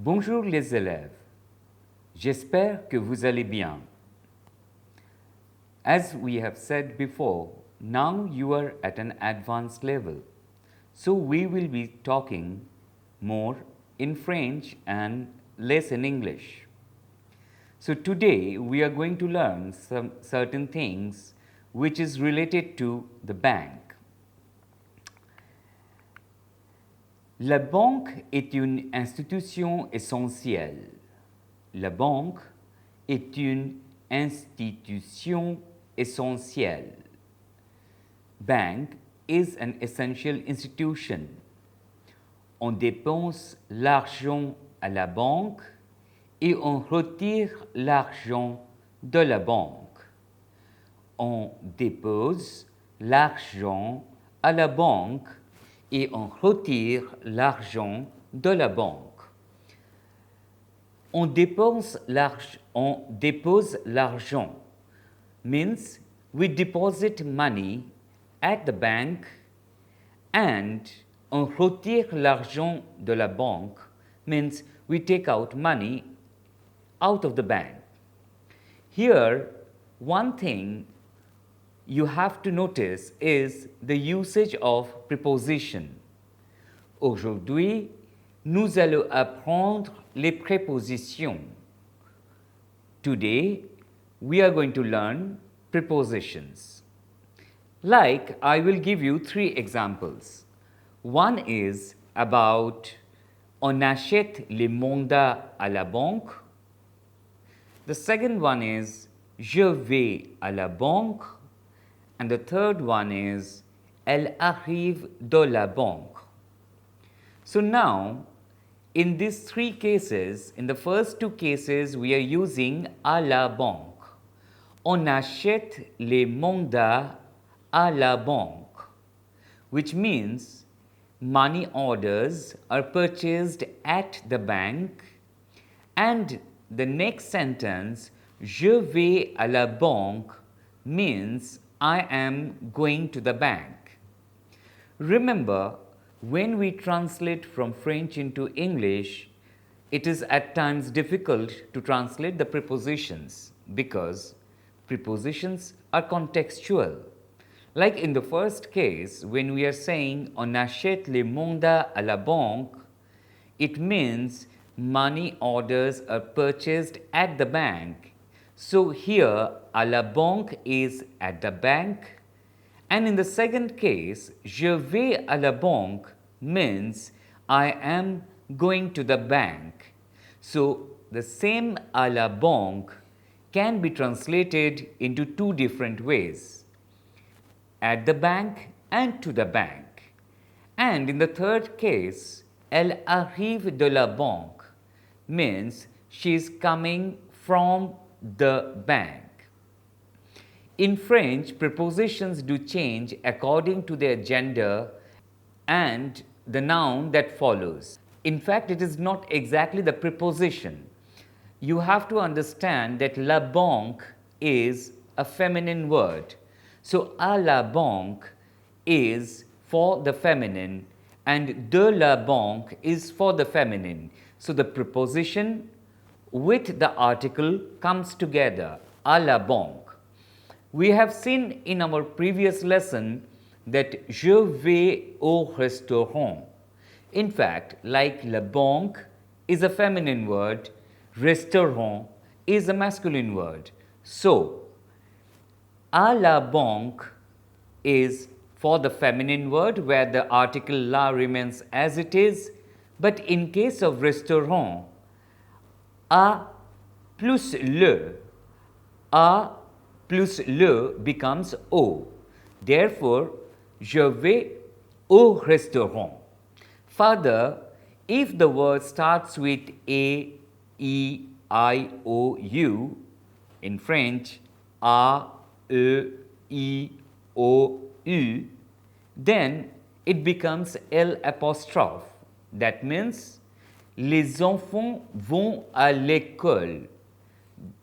Bonjour les élèves, j'espère que vous allez bien. As we have said before, now you are at an advanced level, so we will be talking more in French and less in English. So today we are going to learn some certain things which is related to the bank. La banque est une institution essentielle. La banque est une institution essentielle. Bank is an essential institution. On dépense l'argent à la banque et on retire l'argent de la banque. On dépose l'argent à la banque et on retire l'argent de la banque. On dépose l'argent means we deposit money at the bank, and on retire l'argent de la banque means we take out money out of the bank. Here, one thing you have to notice is the usage of preposition. Aujourd'hui, nous allons apprendre les prépositions. Today, we are going to learn prepositions. Like, I will give you 3 examples. One is about on achète les mandats à la banque. The second one is je vais à la banque. And the third one is elle arrive de la banque. So now, in these 3 cases, in the first 2 cases, we are using à la banque. On achète les mandats à la banque, which means money orders are purchased at the bank, and the next sentence, je vais à la banque, means I am going to the bank. Remember, when we translate from French into English, it is at times difficult to translate the prepositions because prepositions are contextual. Like in the first case, when we are saying on achète les mandats à la banque, it means money orders are purchased at the bank. So here, à la banque is at the bank. And in the second case, je vais à la banque means I am going to the bank. So the same à la banque can be translated into 2 different ways, at the bank and to the bank. And in the third case, elle arrive de la banque means she is coming from the bank. In French, prepositions do change according to their gender and the noun that follows. In fact, it is not exactly the preposition. You have to understand that la banque is a feminine word. So, à la banque is for the feminine and de la banque is for the feminine. So, the preposition with the article comes together, à la banque. We have seen in our previous lesson that je vais au restaurant. In fact, like la banque is a feminine word, restaurant is a masculine word. So, à la banque is for the feminine word where the article la remains as it is, but in case of restaurant, à plus le, à plus le becomes au. Therefore, je vais au restaurant. Further, If the word starts with A, E, I, O, U, in French, A, E, I, O, U, then it becomes L apostrophe. That means les enfants vont à l'école.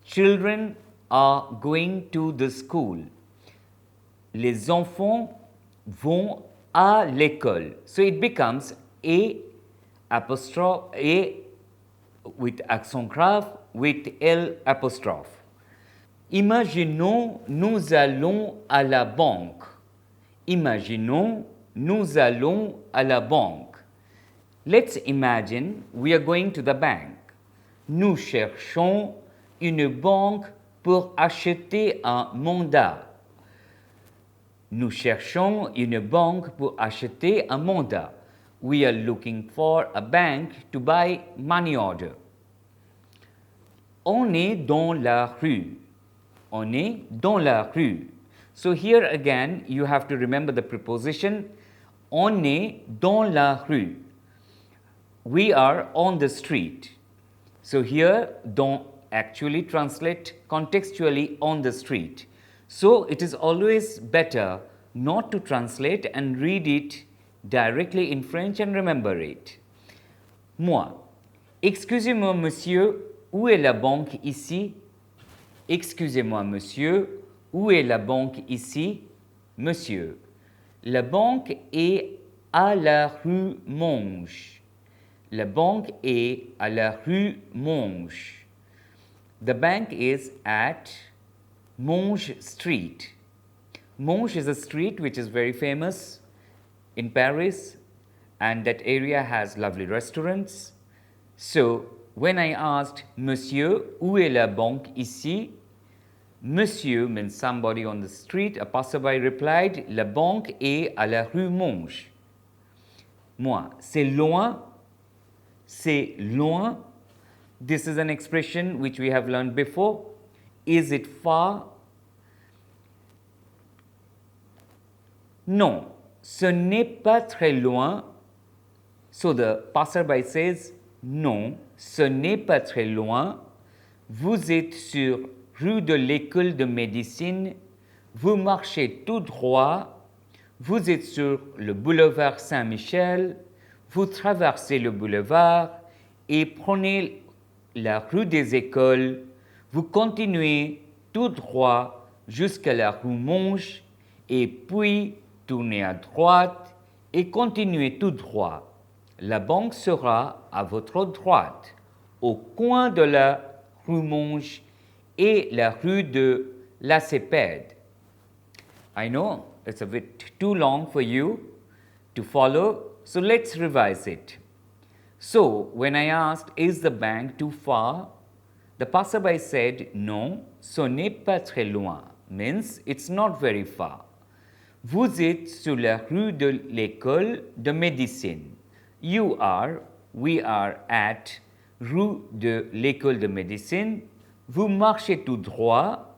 Children are going to the school. Les enfants vont à l'école. So it becomes A apostrophe, A with accent grave with L apostrophe. Imaginons, nous allons à la banque. Imaginons, nous allons à la banque. Let's imagine we are going to the bank. Nous cherchons une banque pour acheter un mandat. Nous cherchons une banque pour acheter un mandat. We are looking for a bank to buy money order. On est dans la rue. On est dans la rue. So here again you have to remember the preposition on est dans la rue. We are on the street. So here don't actually translate contextually on the street. So it is always better not to translate and read it directly in French and remember it. Moi, excusez-moi monsieur, où est la banque ici? Excusez-moi monsieur, où est la banque ici? Monsieur, la banque est à la rue Monge. La banque est à la rue Monge. The bank is at Monge Street. Monge is a street which is very famous in Paris, and that area has lovely restaurants. So, when I asked, Monsieur, où est la banque ici? Monsieur means somebody on the street. A passerby replied, La banque est à la rue Monge. Moi, c'est loin. C'est loin. This is an expression which we have learned before. Is it far? Non, ce n'est pas très loin. So the passerby says, non, ce n'est pas très loin. Vous êtes sur rue de l'école de médecine. Vous marchez tout droit. Vous êtes sur le boulevard Saint-Michel. Vous traversez le boulevard et prenez la rue des Écoles. Vous continuez tout droit jusqu'à la rue Monge et puis tournez à droite et continuez tout droit. La banque sera à votre droite, au coin de la rue Monge et la rue de la Cépède. I know it's a bit too long for you to follow, so let's revise it. So, when I asked, is the bank too far? The passerby said, non, ce n'est pas très loin, means it's not very far. Vous êtes sur la rue de l'école de médecine. You are, we are at rue de l'école de médecine. Vous marchez tout droit.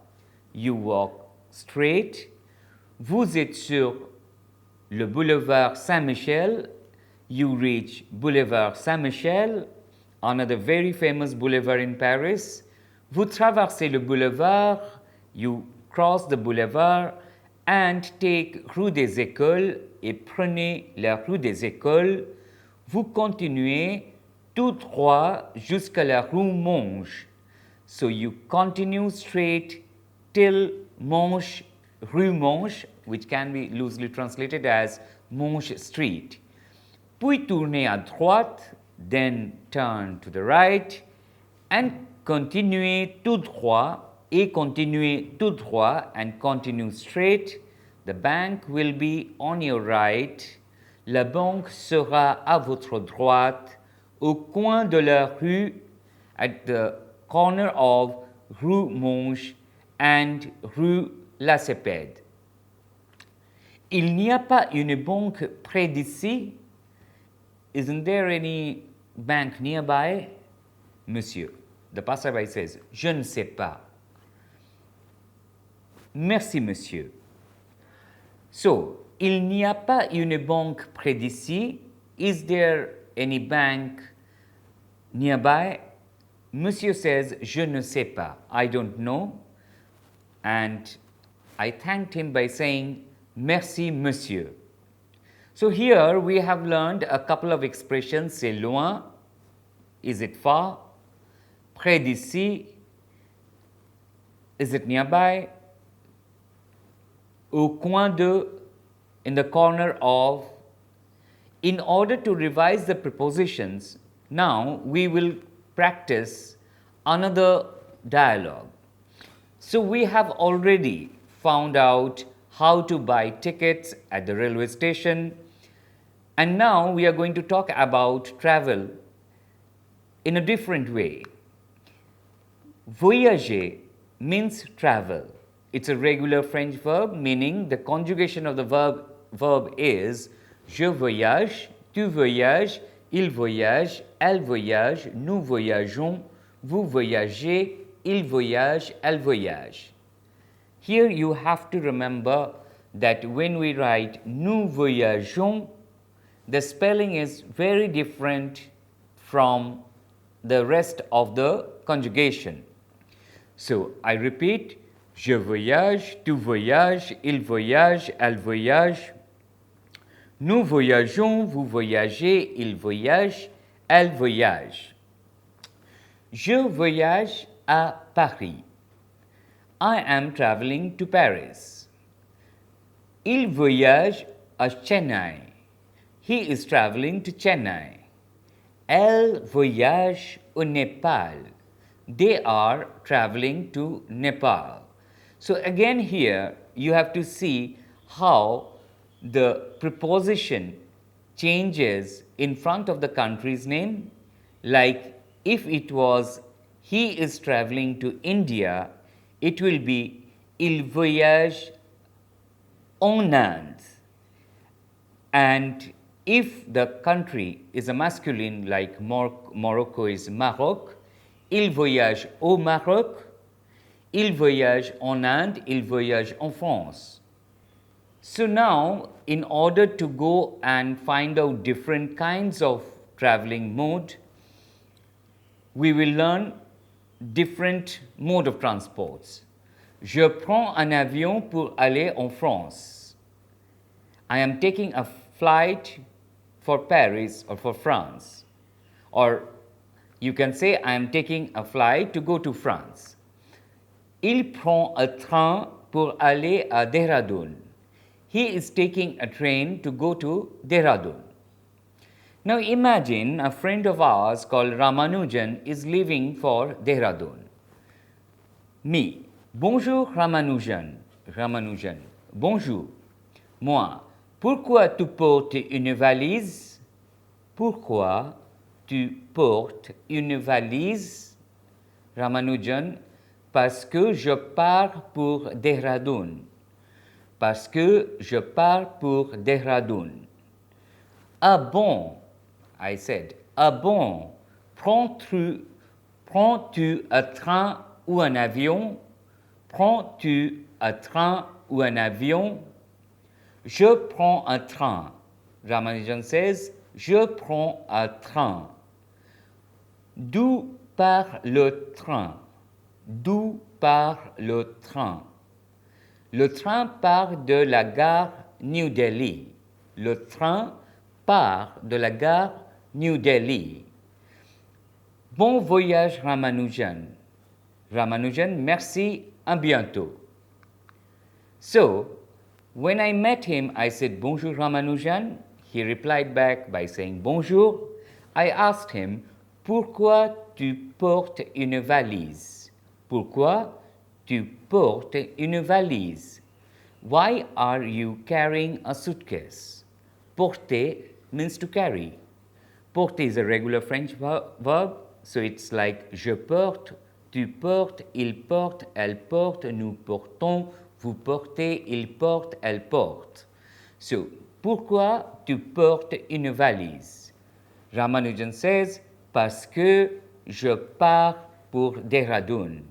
You walk straight. Vous êtes sur le boulevard Saint-Michel. You reach boulevard Saint-Michel, another very famous boulevard in Paris. Vous traversez le boulevard. You cross the boulevard and take rue des Écoles et prenez la rue des Écoles. Vous continuez tout droit jusqu'à la rue Monge. So you continue straight till Monge, rue Monge, which can be loosely translated as Monge Street. Puis tournez à droite, then turn to the right, and continuez tout droit, et continuez tout droit, and continue straight. The bank will be on your right. La banque sera à votre droite, au coin de la rue, at the corner of rue Monge and rue La Cépède. Il n'y a pas une banque près d'ici? Isn't there any bank nearby? Monsieur. The passerby says, je ne sais pas. Merci, monsieur. So, il n'y a pas une banque près d'ici. Is there any bank nearby? Monsieur says, je ne sais pas, I don't know. And I thanked him by saying, merci monsieur. So here we have learned a couple of expressions, c'est loin, is it far, près d'ici, is it nearby, au coin de, in the corner of. In order to revise the prepositions, now we will practice another dialogue. So we have already found out how to buy tickets at the railway station, and now we are going to talk about travel in a different way. Voyager means travel. It's a regular French verb, meaning the conjugation of the verb is je voyage, tu voyages, il voyage, elle voyage, nous voyageons, vous voyagez, il voyage, elle voyage. Here you have to remember that when we write nous voyageons, the spelling is very different from the rest of the conjugation. So I repeat, je voyage, tu voyages, il voyage, elle voyage, nous voyageons, vous voyagez, il voyage, elle voyage. Je voyage à Paris. I am traveling to Paris. Il voyage à Chennai. He is traveling to Chennai. Elle voyage au Nepal. They are traveling to Nepal. So again here you have to see how the preposition changes in front of the country's name. Like if it was he is traveling to India, it will be il voyage en Inde. And if the country is a masculine like Morocco is Maroc, il voyage au Maroc, il voyage en Inde, il voyage en France. So now, in order to go and find out different kinds of traveling mode, we will learn different mode of transports. Je prends un avion pour aller en France. I am taking a flight for Paris or for France. Or you can say I am taking a flight to go to France. Il prend un train pour aller à Dehradun. He is taking a train to go to Dehradun. Now imagine a friend of ours called Ramanujan is leaving for Dehradun. Me, bonjour Ramanujan. Ramanujan, bonjour. Moi, pourquoi tu portes une valise? Pourquoi tu portes une valise? Ramanujan, parce que je pars pour Dehradun. Parce que je pars pour Dehradun. Ah bon, I said. Ah bon, prends-tu un train ou un avion? Prends-tu un train ou un avion? Je prends un train. Ramanujan says, je prends un train. D'où part le train? D'où part le train? Le train part de la gare New Delhi. Le train part de la gare New Delhi. Bon voyage Ramanujan. Ramanujan, merci, à bientôt. So, when I met him, I said, bonjour Ramanujan. He replied back by saying bonjour. I asked him, pourquoi tu portes une valise? Pourquoi tu portes une valise? Why are you carrying a suitcase? Porter means to carry. Porter is a regular French verb, so it's like je porte, tu portes, il porte, elle porte, nous portons, vous portez, il porte, elle porte. So, pourquoi tu portes une valise? Ramanujan says, parce que je pars pour Dehradun.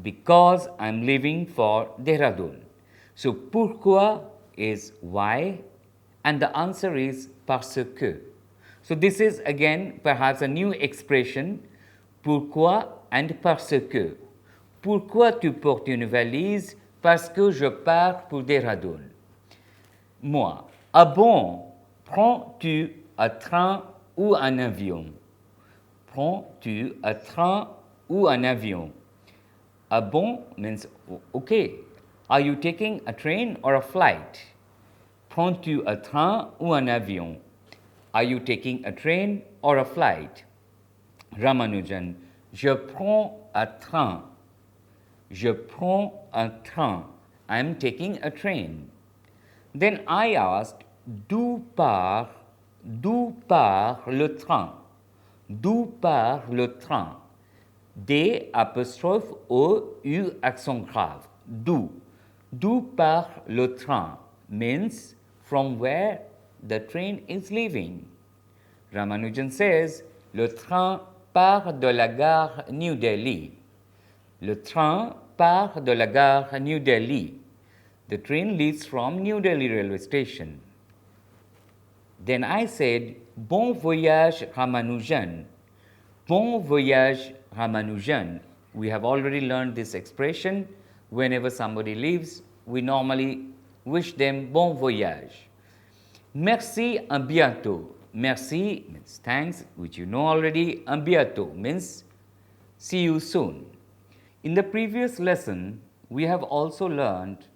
Because I'm leaving for Dehradun. So, pourquoi is why, and the answer is parce que. So this is again perhaps a new expression, pourquoi and parce que. Pourquoi tu portes une valise? Parce que je pars pour Déradoun. Moi, ah bon, prends-tu un train ou un avion? Prends-tu un train ou un avion? Ah bon means okay. Are you taking a train or a flight? Prends-tu un train ou un avion? Are you taking a train or a flight? Ramanujan, je prends un train. Je prends un train. I am taking a train. Then I asked, d'où part le train? D'où part le train? D apostrophe O U accent grave. D'où? D'où part le train? Means from where the train is leaving. Ramanujan says, le train part de la gare New Delhi. Le train part de la gare New Delhi. The train leaves from New Delhi railway station. Then I said, bon voyage Ramanujan. Bon voyage Ramanujan. We have already learned this expression. Whenever somebody leaves, we normally wish them bon voyage. Merci, à bientôt. Merci means thanks, which you know already. À bientôt means see you soon. In the previous lesson, we have also learned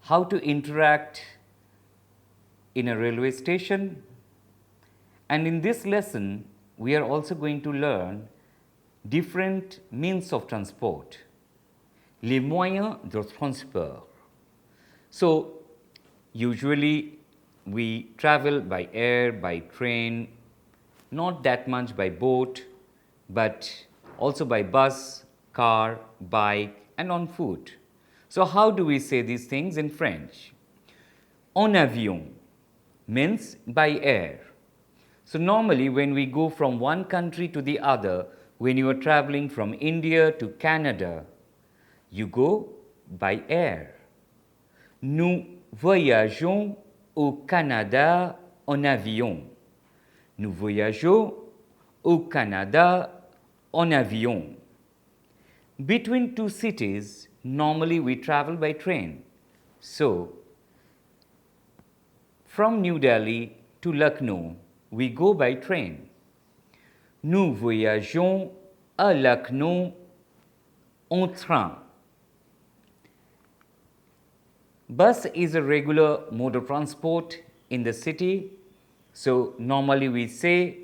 how to interact in a railway station, and in this lesson, we are also going to learn different means of transport, les moyens de transport. So, usually we travel by air, by train, not that much by boat, but also by bus, car, bike, and on foot. So, how do we say these things in French? En avion means by air. So, normally when we go from one country to the other, when you are traveling from India to Canada, you go by air. Nous voyageons au Canada en avion. Nous voyageons au Canada en avion. Between two cities, normally we travel by train. So, from New Delhi to Lucknow, we go by train. Nous voyageons à Lucknow en train. Bus is a regular mode of transport in the city. So, normally we say,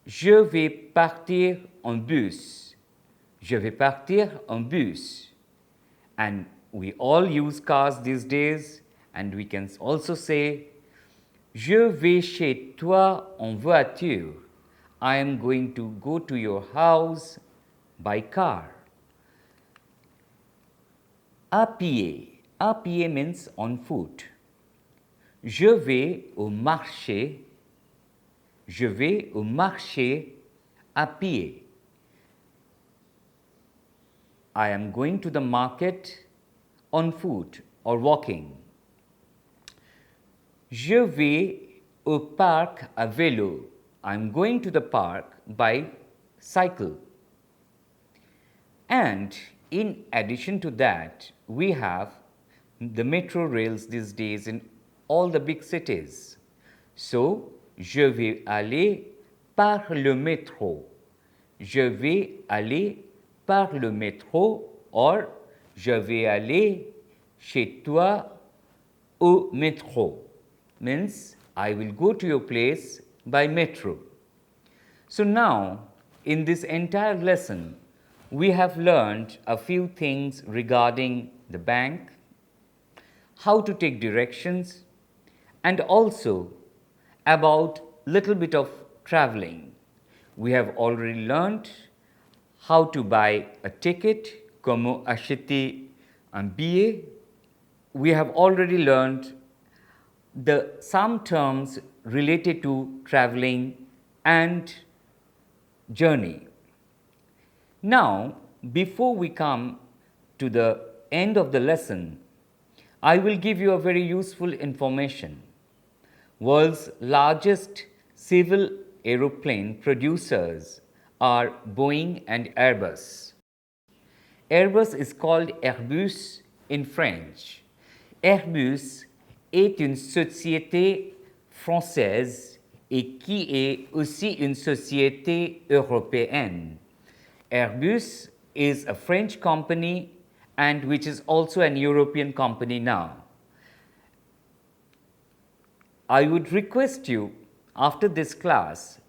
je vais partir en bus. Je vais partir en bus. And we all use cars these days, and we can also say, je vais chez toi en voiture. I am going to go to your house by car. À pied. À pied means on foot. Je vais au marché. Je vais au marché à pied. I am going to the market on foot or walking. Je vais au parc à vélo. I am going to the park by cycle. And in addition to that, we have the metro rails these days in all the big cities. So, je vais aller par le métro. Je vais aller par le métro, or je vais aller chez toi au métro. Means I will go to your place by metro. So now, in this entire lesson, we have learned a few things regarding the bank, how to take directions, and also about little bit of traveling. We have already learned how to buy a ticket, comment acheter un billet. We have already learned some terms related to traveling and journey. Now, before we come to the end of the lesson, I will give you a very useful information. World's largest civil aeroplane producers are Boeing and Airbus. Airbus is called Airbus in French. Airbus est une société française et qui est aussi une société européenne. Airbus is a French company and which is also an European company now. I would request you, after this class,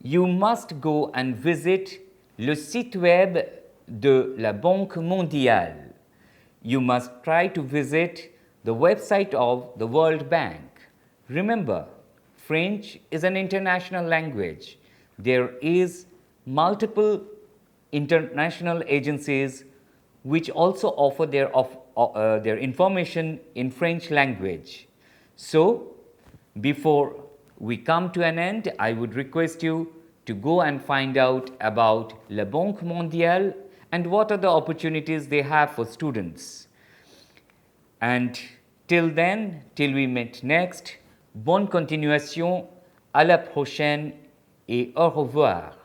you must go and visit le site web de la Banque mondiale. You must try to visit the website of the World Bank. Remember, French is an international language. There is multiple international agencies which also offer their information in French language. So, before we come to an end, I would request you to go and find out about La Banque Mondiale and what are the opportunities they have for students. And till then, till we meet next, bonne continuation, à la prochaine et au revoir.